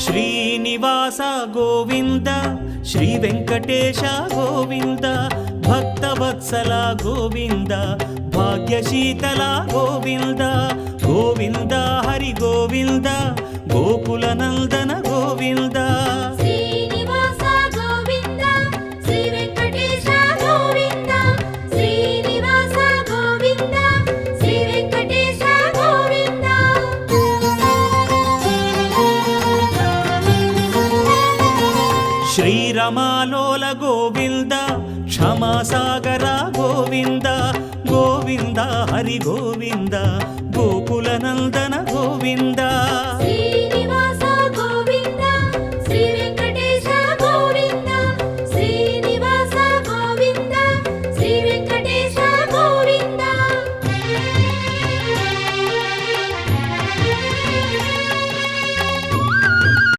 Srinivasa Govinda Shri Venkatesha Govinda Bhaktavatsala Govinda భాగ్యశీతల Govinda Govinda Hari Govinda Gokula Nandana Govinda Srinivasa Govinda Shri Venkatesha Govinda Srinivasa Govinda Shri Venkatesha Govinda శ్రీరమాలోల Govinda క్షమాసాగర Govinda Govinda Hari Govinda Gokula Nandana Govinda Shri